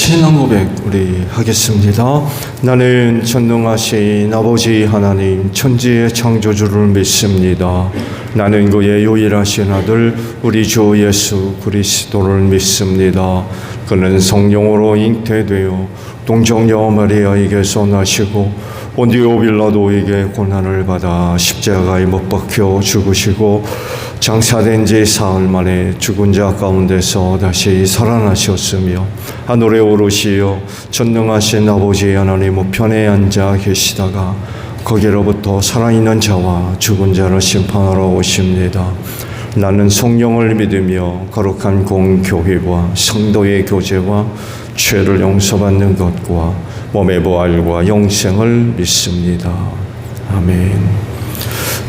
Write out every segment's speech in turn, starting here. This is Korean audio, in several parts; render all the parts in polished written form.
신앙 고백 우리 하겠습니다. 나는 전능하신 아버지 하나님 천지의 창조주를 믿습니다. 나는 그의 유일하신 아들 우리 주 예수 그리스도를 믿습니다. 그는 성령으로 잉태되어 동정녀 마리아에게서 나시고 본디오 빌라도에게 고난을 받아 십자가에 못 박혀 죽으시고 장사된 지 사흘 만에 죽은 자 가운데서 다시 살아나셨으며 하늘에 오르시어 전능하신 아버지 하나님 우편에 앉아 계시다가 거기로부터 살아있는 자와 죽은 자를 심판하러 오십니다. 나는 성령을 믿으며 거룩한 공교회와 성도의 교제와 죄를 용서받는 것과 몸의 부활과 영생을 믿습니다. 아멘.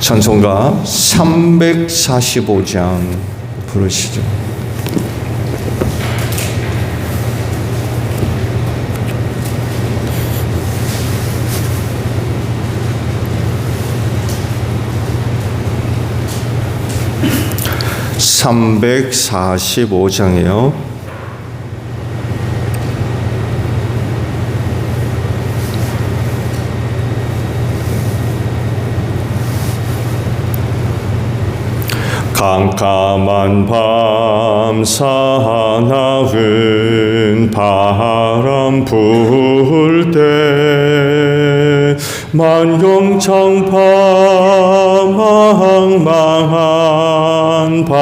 찬송가 345장 부르시죠. (345장이요) 캄캄한 밤 사나운 바람 불 때 만경창파 망망한 바다에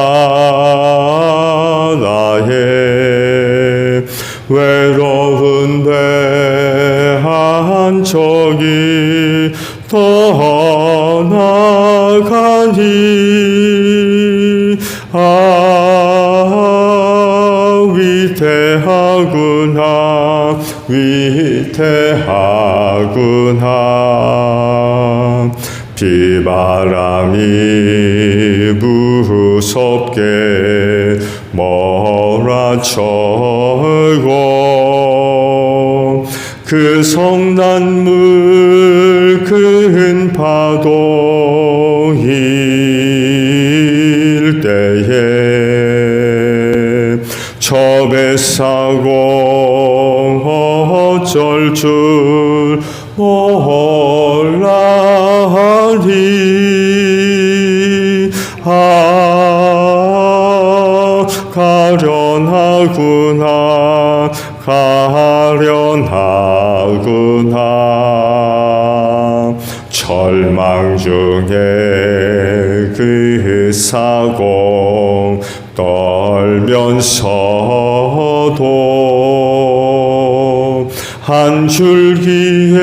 외로운 배 한 척이 떠나가니 위대하구나 위대하구나. 비바람이 무섭게 몰아쳐고 그 성난물 큰 파도 일때에 저 뱃사공 어쩔 줄 몰라니 가련하구나 가련하구나. 절망 중에 그 사공 떨면서도 한 줄기의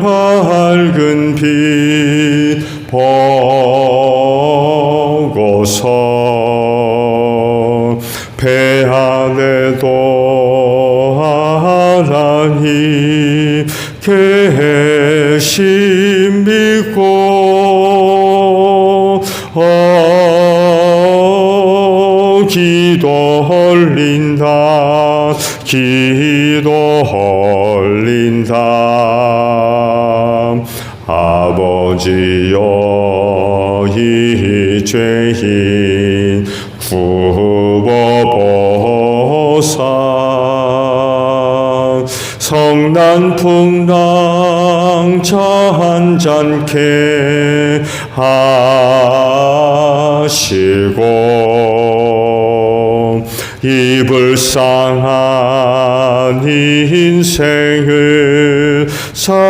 밝은 빛 보고서 배 안에도 하나님 계심 믿고 기도 흘린다 기도 흘린다. 아버지여 이 죄인 굽어보사 성난풍랑 잔잔케 하시고 이 불쌍한 인생을 살리소서.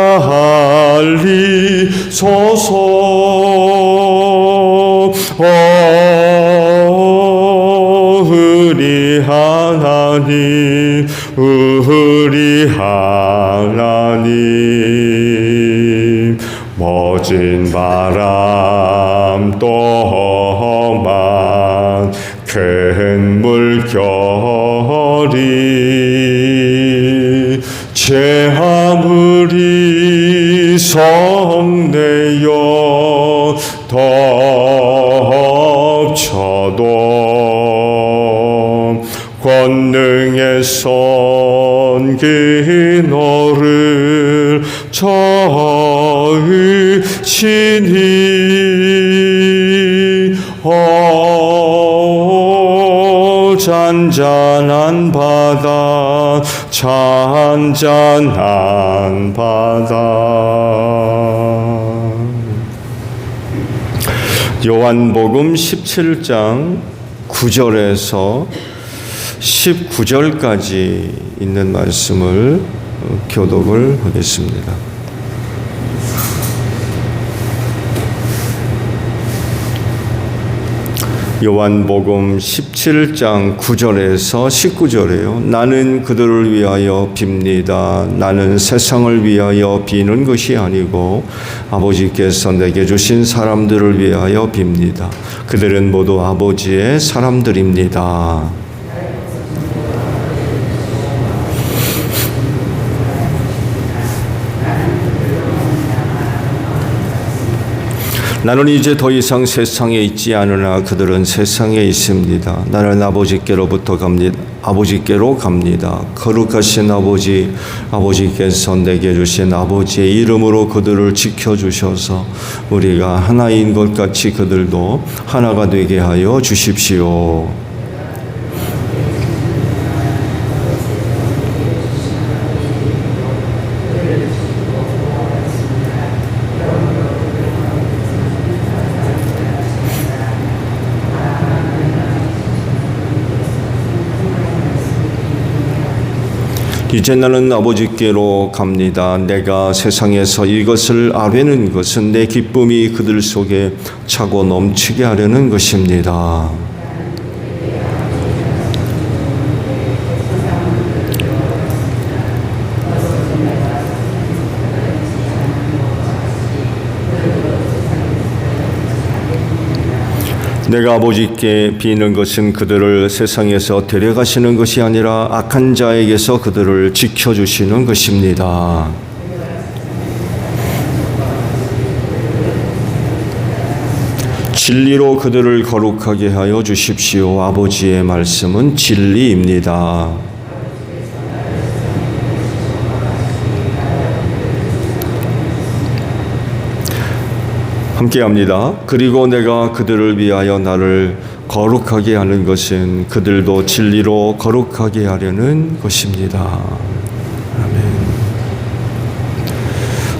우리 하나님 우리 하나님 모진 바람 또한 큰 물결이 제 아무리 성내어 덮쳐도 권능의 손길 너를 저으시니 잔잔한 바다 잔잔한 바다. 요한복음 17장 9절에서 19절까지 있는 말씀을 교독을 하겠습니다. 요한복음 17장 9절에서 19절이에요. 나는 그들을 위하여 빕니다. 나는 세상을 위하여 비는 것이 아니고 아버지께서 내게 주신 사람들을 위하여 빕니다. 그들은 모두 아버지의 사람들입니다. 나는 이제 더 이상 세상에 있지 않으나 그들은 세상에 있습니다. 나는 아버지께로 갑니다. 거룩하신 아버지, 아버지께서 내게 주신 아버지의 이름으로 그들을 지켜주셔서 우리가 하나인 것 같이 그들도 하나가 되게 하여 주십시오. 이제 나는 아버지께로 갑니다. 내가 세상에서 이것을 아뢰는 것은 내 기쁨이 그들 속에 차고 넘치게 하려는 것입니다. 내가 아버지께 비는 것은 그들을 세상에서 데려가시는 것이 아니라 악한 자에게서 그들을 지켜주시는 것입니다. 진리로 그들을 거룩하게 하여 주십시오. 아버지의 말씀은 진리입니다. 함께합니다. 그리고 내가 그들을 위하여 나를 거룩하게 하는 것은 그들도 진리로 거룩하게 하려는 것입니다. 아멘.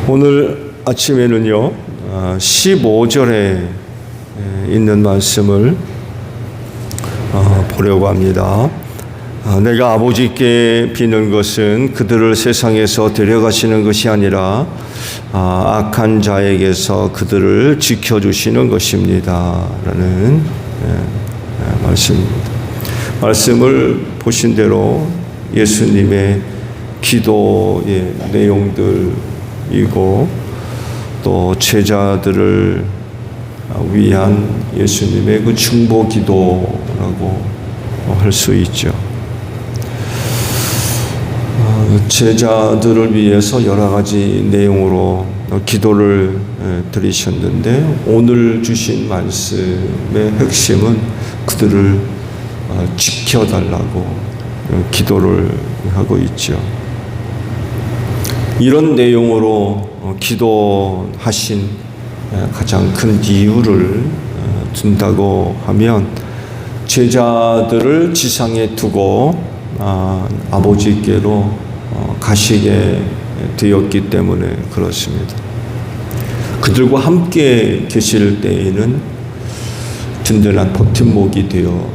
오늘 아침에는요 15절에 있는 말씀을 보려고 합니다. 내가 아버지께 비는 것은 그들을 세상에서 데려가시는 것이 아니라 악한 자에게서 그들을 지켜주시는 것입니다. 라는 말씀입니다. 말씀을 보신 대로 예수님의 기도의 내용들이고 또 제자들을 위한 예수님의 그 중보 기도라고 할 수 있죠. 제자들을 위해서 여러 가지 내용으로 기도를 드리셨는데 오늘 주신 말씀의 핵심은 그들을 지켜달라고 기도를 하고 있죠. 이런 내용으로 기도하신 가장 큰 이유를 둔다고 하면 제자들을 지상에 두고 아버지께로 가시게 되었기 때문에 그렇습니다. 그들과 함께 계실 때에는 든든한 버팀목이 되어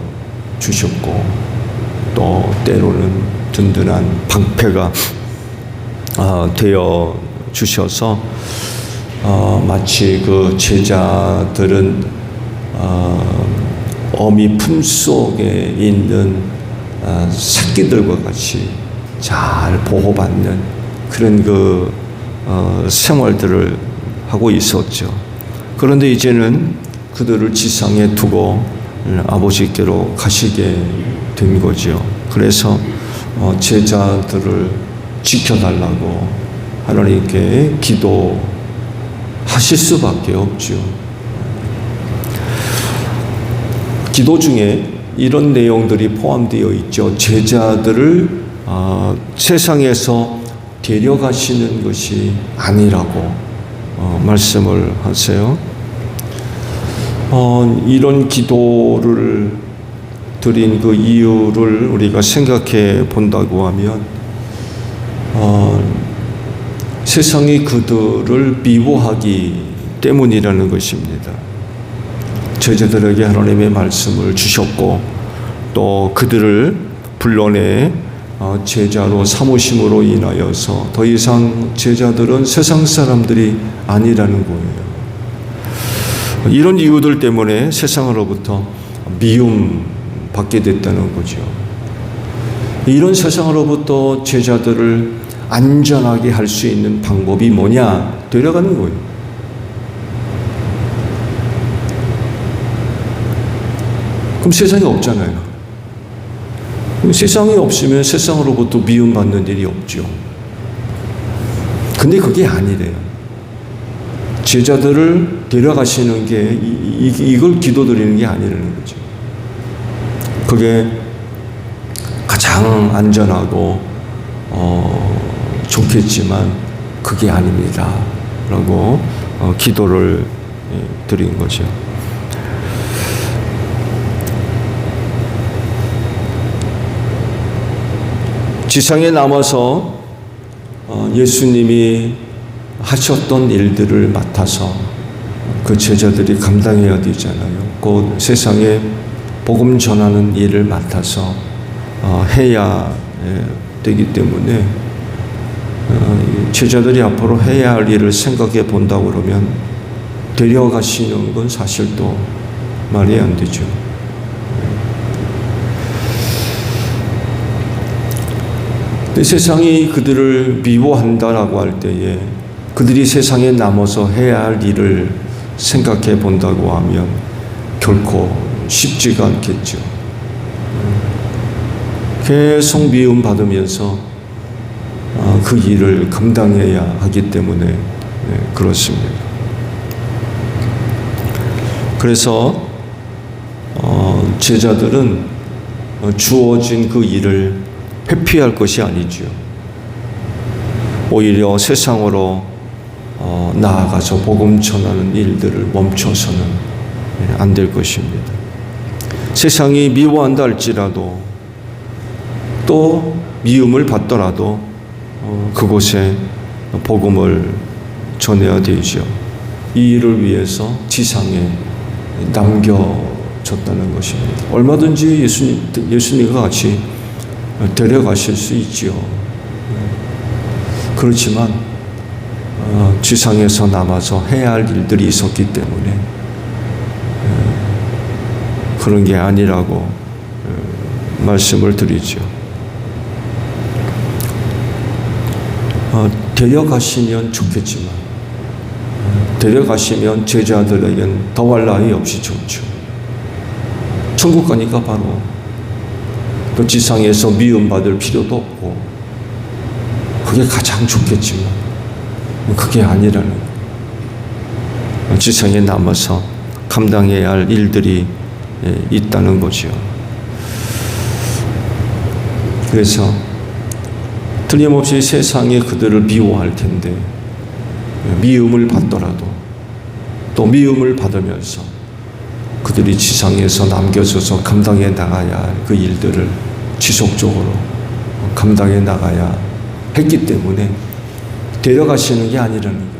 주셨고 또 때로는 든든한 방패가 되어 주셔서 마치 그 제자들은 어미 품속에 있는 새끼들과 같이 잘 보호받는 그런 그 생활들을 하고 있었죠. 그런데 이제는 그들을 지상에 두고 아버지께로 가시게 된 거죠. 그래서 제자들을 지켜달라고 하나님께 기도하실 수밖에 없죠. 기도 중에 이런 내용들이 포함되어 있죠. 제자들을 세상에서 데려가시는 것이 아니라고 말씀을 하세요. 이런 기도를 드린 그 이유를 우리가 생각해 본다고 하면 세상이 그들을 미워하기 때문이라는 것입니다. 제자들에게 하나님의 말씀을 주셨고 또 그들을 불러내 제자로 삼으심으로 인하여서 더 이상 제자들은 세상 사람들이 아니라는 거예요. 이런 이유들 때문에 세상으로부터 미움 받게 됐다는 거죠. 이런 세상으로부터 제자들을 안전하게 할 수 있는 방법이 뭐냐? 데려가는 거예요. 그럼 세상이 없잖아요. 세상이 없으면 세상으로부터 미움받는 일이 없죠. 근데 그게 아니래요. 제자들을 데려가시는 게 이걸 기도드리는 게 아니라는 거죠. 그게 가장 안전하고 좋겠지만 그게 아닙니다. 라고 기도를 드린 거죠. 지상에 남아서 예수님이 하셨던 일들을 맡아서 그 제자들이 감당해야 되잖아요. 곧 세상에 복음 전하는 일을 맡아서 해야 되기 때문에 제자들이 앞으로 해야 할 일을 생각해 본다고 그러면 데려가시는 건 사실 또 말이 안 되죠. 세상이 그들을 미워한다라고 할 때에 그들이 세상에 남아서 해야 할 일을 생각해 본다고 하면 결코 쉽지가 않겠죠. 계속 미움받으면서 그 일을 감당해야 하기 때문에 그렇습니다. 그래서 제자들은 주어진 그 일을 회피할 것이 아니죠. 오히려 세상으로 나아가서 복음 전하는 일들을 멈춰서는 안 될 것입니다. 세상이 미워한다 할지라도 또 미움을 받더라도 그곳에 복음을 전해야 되죠. 이 일을 위해서 지상에 남겨졌다는 것입니다. 얼마든지 예수님과 같이 데려가실 수 있지요. 그렇지만 지상에서 남아서 해야 할 일들이 있었기 때문에 그런 게 아니라고 말씀을 드리죠. 데려가시면 좋겠지만 데려가시면 제자들에겐 더할 나위 없이 좋죠. 천국 가니까 바로 그 지상에서 미움받을 필요도 없고 그게 가장 좋겠지만 그게 아니라는 거예요. 지상에 남아서 감당해야 할 일들이 있다는 거죠. 그래서 틀림없이 세상에 그들을 미워할 텐데 미움을 받더라도 또 미움을 받으면서 그들이 지상에서 남겨져서 감당해 나가야 할 그 일들을 지속적으로 감당해 나가야 했기 때문에 데려가시는 게 아니라는 거예요.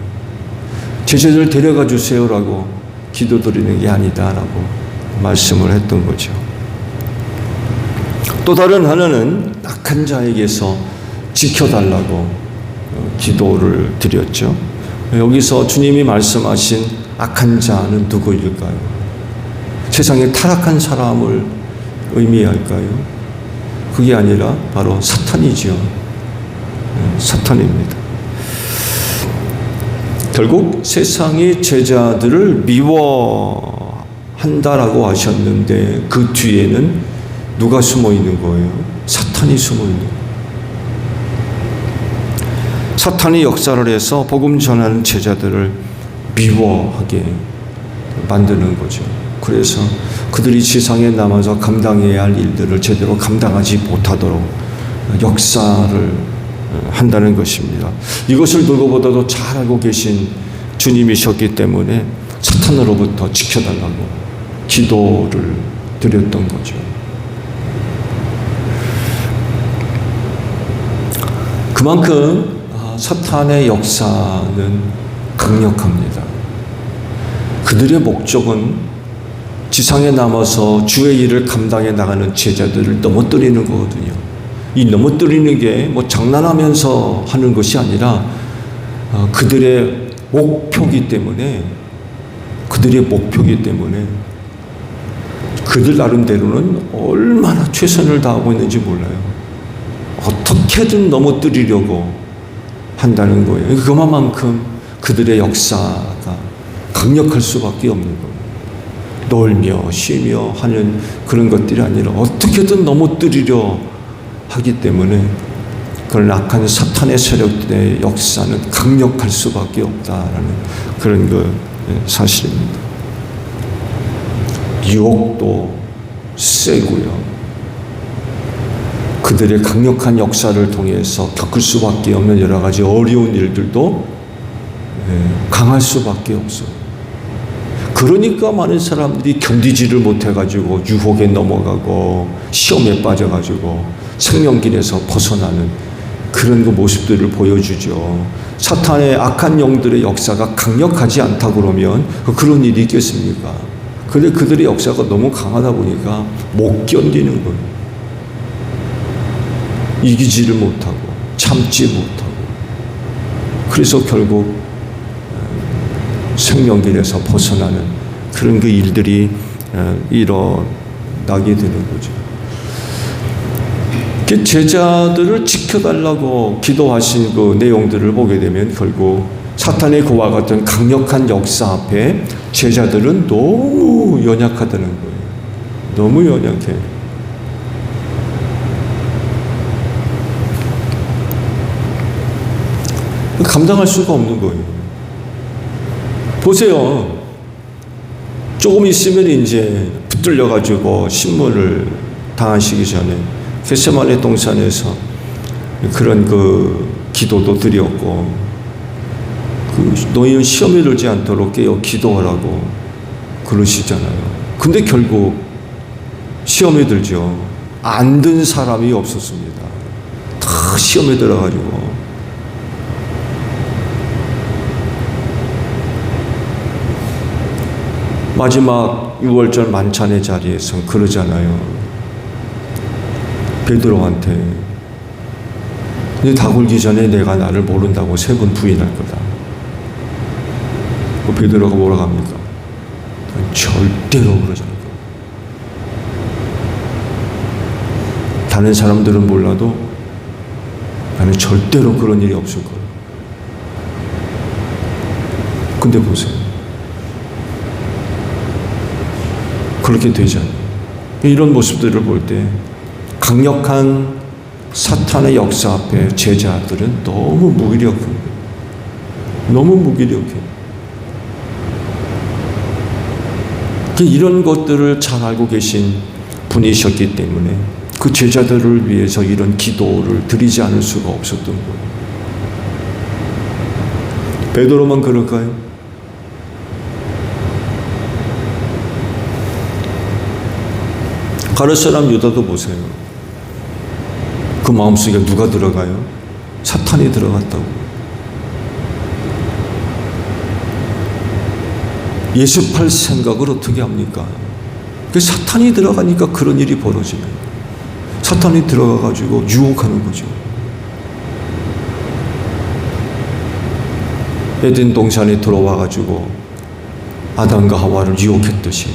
제자들 데려가 주세요라고 기도드리는 게 아니다라고 말씀을 했던 거죠. 또 다른 하나는 악한 자에게서 지켜달라고 기도를 드렸죠. 여기서 주님이 말씀하신 악한 자는 누구일까요? 세상에 타락한 사람을 의미할까요? 그게 아니라 바로 사탄이죠. 사탄입니다. 결국 세상이 제자들을 미워한다라고 하셨는데 그 뒤에는 누가 숨어 있는 거예요? 사탄이 숨어 있는 거예요. 사탄이 역사를 해서 복음 전하는 제자들을 미워하게 만드는 거죠. 그래서 그들이 지상에 남아서 감당해야 할 일들을 제대로 감당하지 못하도록 역사를 한다는 것입니다. 이것을 누구보다도 잘 알고 계신 주님이셨기 때문에 사탄으로부터 지켜달라고 기도를 드렸던 거죠. 그만큼 사탄의 역사는 강력합니다. 그들의 목적은 지상에 남아서 주의 일을 감당해 나가는 제자들을 넘어뜨리는 거거든요. 이 넘어뜨리는 게 뭐 장난하면서 하는 것이 아니라 그들의 목표이기 때문에 그들 나름대로는 얼마나 최선을 다하고 있는지 몰라요. 어떻게든 넘어뜨리려고 한다는 거예요. 그만큼 그들의 역사가 강력할 수밖에 없는 거예요. 놀며 쉬며 하는 그런 것들이 아니라 어떻게든 넘어뜨리려 하기 때문에 그런 악한 사탄의 세력들의 역사는 강력할 수밖에 없다라는 그런 사실입니다. 유혹도 세고요. 그들의 강력한 역사를 통해서 겪을 수밖에 없는 여러 가지 어려운 일들도 강할 수밖에 없어요. 그러니까 많은 사람들이 견디지를 못해가지고 유혹에 넘어가고 시험에 빠져가지고 생명길에서 벗어나는 그런 그 모습들을 보여주죠. 사탄의 악한 영들의 역사가 강력하지 않다 그러면 그런 일이 있겠습니까? 근데 그들의 역사가 너무 강하다 보니까 못 견디는 거예요. 이기지를 못하고 참지 못하고 그래서 결국 생명길에서 벗어나는 그런 그 일들이 일어나게 되는 거죠. 제자들을 지켜달라고 기도하신 그 내용들을 보게 되면 결국 사탄의 그와 같은 강력한 역사 앞에 제자들은 너무 연약하다는 거예요. 너무 연약해. 감당할 수가 없는 거예요. 보세요. 조금 있으면 이제 붙들려가지고 신문을 당하시기 전에 겟세마네 동산에서 그런 그 기도도 드렸고, 너희는 시험에 들지 않도록 깨어 기도하라고 그러시잖아요. 근데 결국 시험에 들죠. 안 든 사람이 없었습니다. 다 시험에 들어가지고. 마지막 6월절 만찬의 자리에서 그러잖아요. 베드로한테 네 다 굴기 전에 내가 나를 모른다고 3번 부인할 거다. 베드로가 뭐라고 합니까? 절대로 그러지 않을 거다. 다른 사람들은 몰라도 나는 절대로 그런 일이 없을 거야. 근데 보세요. 그렇게 되잖아요. 이런 모습들을 볼 때 강력한 사탄의 역사 앞에 제자들은 너무 무기력해요. 너무 무기력해요. 이런 것들을 잘 알고 계신 분이셨기 때문에 그 제자들을 위해서 이런 기도를 드리지 않을 수가 없었던 거예요. 베드로만 그럴까요? 가룟 사람 유다도 보세요. 그 마음속에 누가 들어가요? 사탄이 들어갔다고. 예수 팔 생각을 어떻게 합니까? 사탄이 들어가니까 그런 일이 벌어지는 거예요. 사탄이 들어가가지고 유혹하는 거죠. 에덴 동산에 들어와가지고 아담과 하와를 유혹했듯이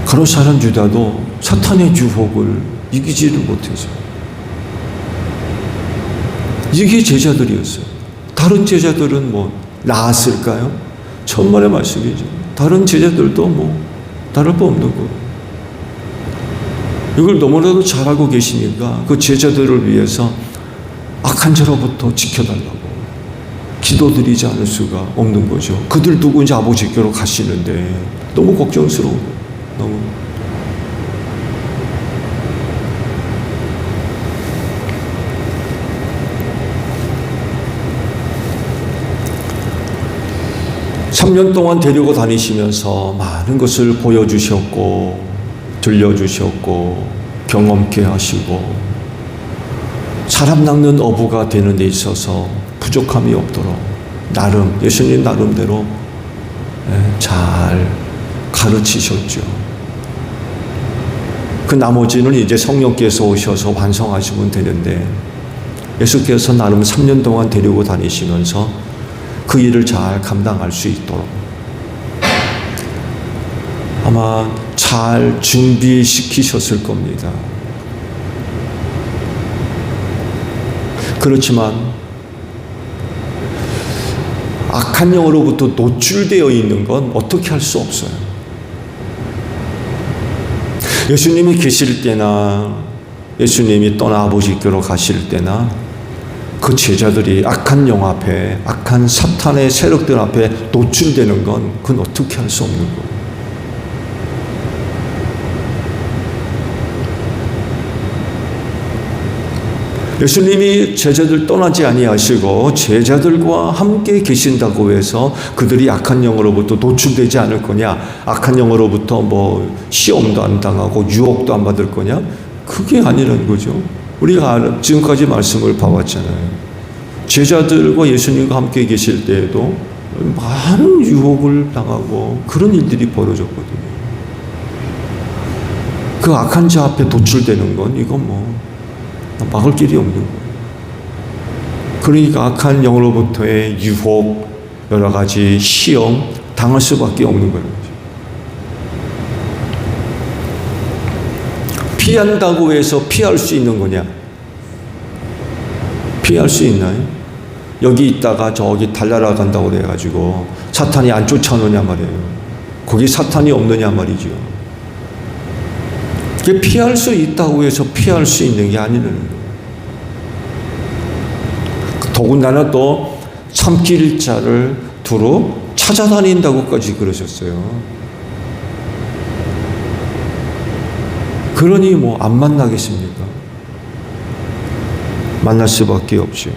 가룟 사람 유다도 사탄의 유혹을 이기지를 못해서 이게 제자들이었어요. 다른 제자들은 뭐 나았을까요? 천만의 말씀이죠. 다른 제자들도 뭐 다를 바 없는 거. 이걸 너무나도 잘 알고 계시니까 그 제자들을 위해서 악한 자로부터 지켜달라고 기도드리지 않을 수가 없는 거죠. 그들 두고 이제 아버지께로 가시는데 너무 걱정스러워. 너무. 삼 년 동안 데리고 다니시면서 많은 것을 보여주셨고 들려주셨고 경험케 하시고 사람 낚는 어부가 되는 데 있어서 부족함이 없도록 예수님 나름대로 잘 가르치셨죠. 그 나머지는 이제 성령께서 오셔서 완성하시면 되는데, 예수께서 나름 3년 동안 데리고 다니시면서 그 일을 잘 감당할 수 있도록 아마 잘 준비시키셨을 겁니다. 그렇지만 악한 영으로부터 노출되어 있는 건 어떻게 할 수 없어요. 예수님이 계실 때나 예수님이 떠나 아버지께로 가실 때나 그 제자들이 악한 영 앞에, 악한 사탄의 세력들 앞에 노출되는 건 그건 어떻게 할 수 없는 거예요. 예수님이 제자들 떠나지 아니하시고 제자들과 함께 계신다고 해서 그들이 악한 영으로부터 노출되지 않을 거냐, 악한 영으로부터 시험도 안 당하고 유혹도 안 받을 거냐, 그게 아니라는 거죠. 우리가 지금까지 말씀을 봐왔잖아요. 제자들과 예수님과 함께 계실 때에도 많은 유혹을 당하고 그런 일들이 벌어졌거든요. 그 악한 자 앞에 노출되는 건 이건 막을 길이 없는 거예요. 그러니까 악한 영으로부터의 유혹, 여러 가지 시험 당할 수밖에 없는 거예요. 피한다고 해서 피할 수 있는 거냐? 피할 수 있나요? 여기 있다가 저기 달나라 간다고 그래가지고 사탄이 안 쫓아오느냐 말이에요. 거기 사탄이 없느냐 말이죠. 그게 피할 수 있다고 해서 피할 수 있는 게 아니라는 거예요. 더군다나 또 참길자를 두루 찾아다닌다고까지 그러셨어요. 그러니 안 만나겠습니까? 만날 수밖에 없죠.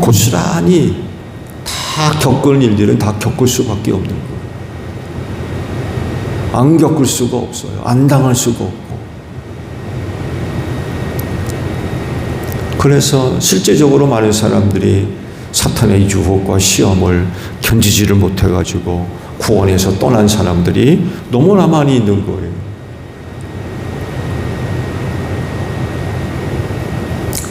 고스란히 다 겪을 일들은 다 겪을 수밖에 없는 거예요. 안 겪을 수가 없어요. 안 당할 수가 없고. 그래서 실제적으로 많은 사람들이 사탄의 유혹과 시험을 견디지를 못해가지고 구원에서 떠난 사람들이 너무나 많이 있는 거예요.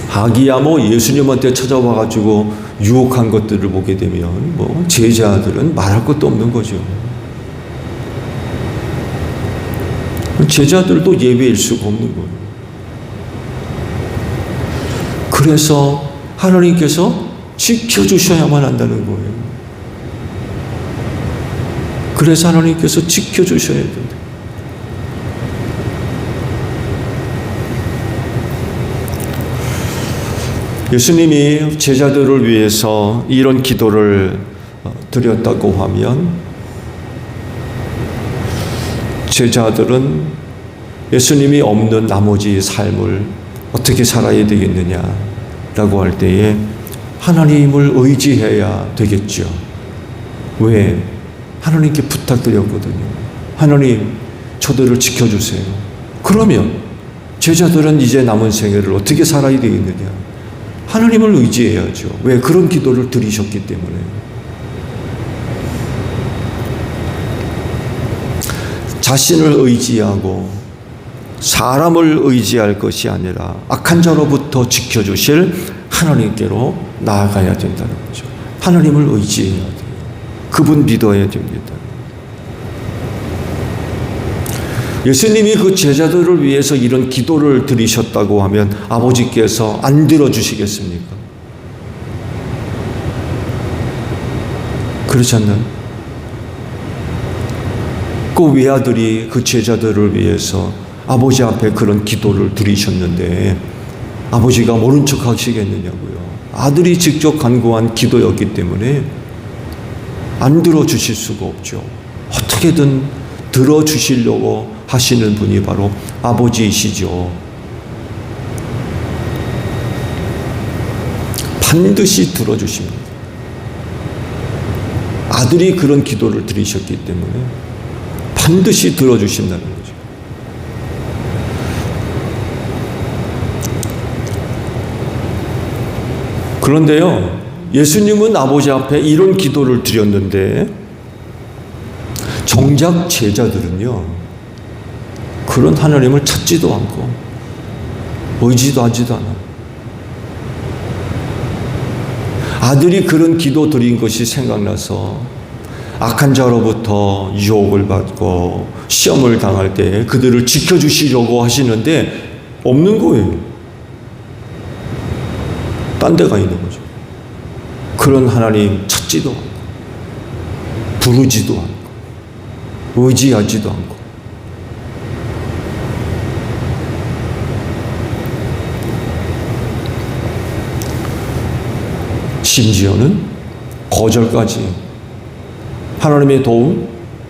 하기야 예수님한테 찾아와가지고 유혹한 것들을 보게 되면 제자들은 말할 것도 없는 거죠. 제자들도 예외일 수가 없는 거예요. 그래서 하나님께서 지켜주셔야만 한다는 거예요. 그래서 하나님께서 지켜주셔야 된다. 예수님이 제자들을 위해서 이런 기도를 드렸다고 하면 제자들은 예수님이 없는 나머지 삶을 어떻게 살아야 되겠느냐라고 할 때에 하나님을 의지해야 되겠죠. 왜? 하나님께 부탁드렸거든요. 하나님, 저들을 지켜주세요. 그러면 제자들은 이제 남은 생애를 어떻게 살아야 되겠느냐? 하나님을 의지해야죠. 왜? 그런 기도를 드리셨기 때문에. 자신을 의지하고 사람을 의지할 것이 아니라 악한 자로부터 지켜주실 하나님께로 나아가야 된다는 거죠. 하나님을 의지해야 돼요. 그분 믿어야 됩니다. 예수님이 그 제자들을 위해서 이런 기도를 드리셨다고 하면 아버지께서 안 들어주시겠습니까? 그렇지 않나요? 그 외아들이 그 제자들을 위해서 아버지 앞에 그런 기도를 드리셨는데 아버지가 모른 척 하시겠느냐고요. 아들이 직접 간구한 기도였기 때문에 안 들어주실 수가 없죠. 어떻게든 들어주시려고 하시는 분이 바로 아버지이시죠. 반드시 들어주십니다. 아들이 그런 기도를 드리셨기 때문에 반드시 들어주신다는 거죠. 그런데요, 예수님은 아버지 앞에 이런 기도를 드렸는데 정작 제자들은요, 그런 하나님을 찾지도 않고 의지도 하지도 않아요. 아들이 그런 기도 드린 것이 생각나서 악한 자로부터 유혹을 받고 시험을 당할 때 그들을 지켜주시려고 하시는데 없는 거예요. 딴 데가 있는 거죠. 그런 하나님 찾지도 않고 부르지도 않고 의지하지도 않고 심지어는 거절까지 하나님의 도움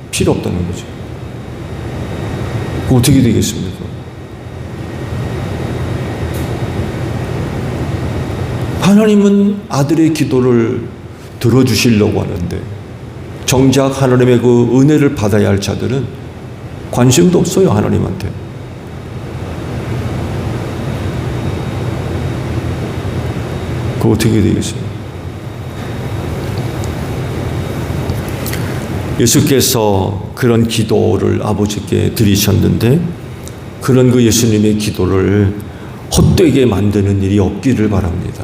필요 없다는 거죠. 어떻게 되겠습니까? 하나님은 아들의 기도를 들어주시려고 하는데 정작 하나님의 그 은혜를 받아야 할 자들은 관심도 없어요, 하나님한테. 그거 어떻게 되겠어요? 예수께서 그런 기도를 아버지께 드리셨는데 그런 그 예수님의 기도를 헛되게 만드는 일이 없기를 바랍니다.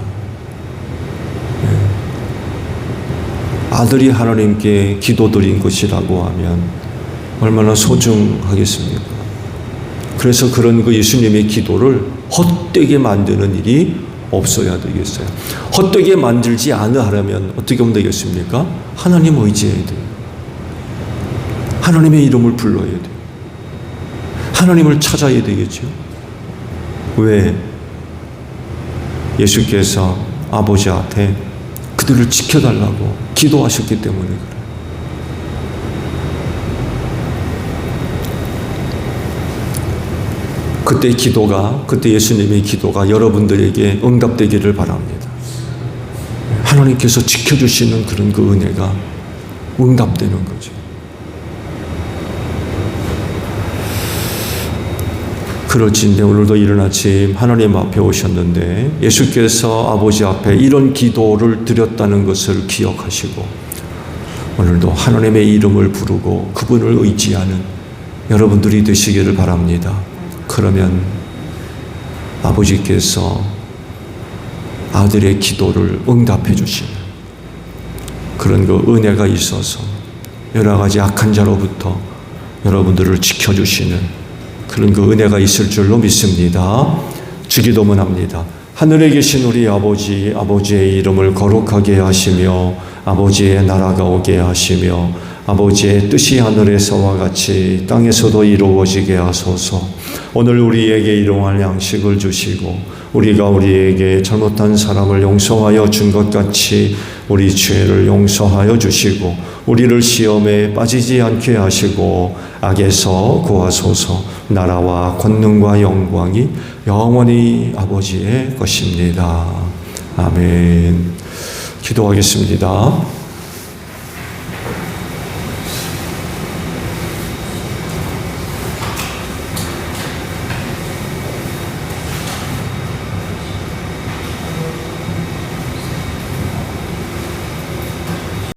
아들이 하나님께 기도드린 것이라고 하면 얼마나 소중하겠습니까? 그래서 그런 그 예수님의 기도를 헛되게 만드는 일이 없어야 되겠어요. 헛되게 만들지 않으려면 어떻게 하면 되겠습니까? 하나님 의지해야 돼요. 하나님의 이름을 불러야 돼요. 하나님을 찾아야 되겠죠. 왜? 예수께서 아버지 앞에 그들을 지켜달라고 기도하셨기 때문에 그래요. 그때 예수님의 기도가 여러분들에게 응답되기를 바랍니다. 하나님께서 지켜주시는 그런 그 은혜가 응답되는 거죠. 그렇지인데 오늘도 이른 아침 하나님 앞에 오셨는데 예수께서 아버지 앞에 이런 기도를 드렸다는 것을 기억하시고 오늘도 하나님의 이름을 부르고 그분을 의지하는 여러분들이 되시기를 바랍니다. 그러면 아버지께서 아들의 기도를 응답해 주시는 그런 그 은혜가 있어서 여러 가지 악한 자로부터 여러분들을 지켜주시는 그런 그 은혜가 있을 줄로 믿습니다. 주기도문 합니다. 하늘에 계신 우리 아버지, 아버지의 이름을 거룩하게 하시며 아버지의 나라가 오게 하시며 아버지의 뜻이 하늘에서와 같이 땅에서도 이루어지게 하소서. 오늘 우리에게 일용할 양식을 주시고 우리가 우리에게 잘못한 사람을 용서하여 준 것 같이 우리 죄를 용서하여 주시고 우리를 시험에 빠지지 않게 하시고 악에서 구하소서. 나라와 권능과 영광이 영원히 아버지의 것입니다. 아멘. 기도하겠습니다.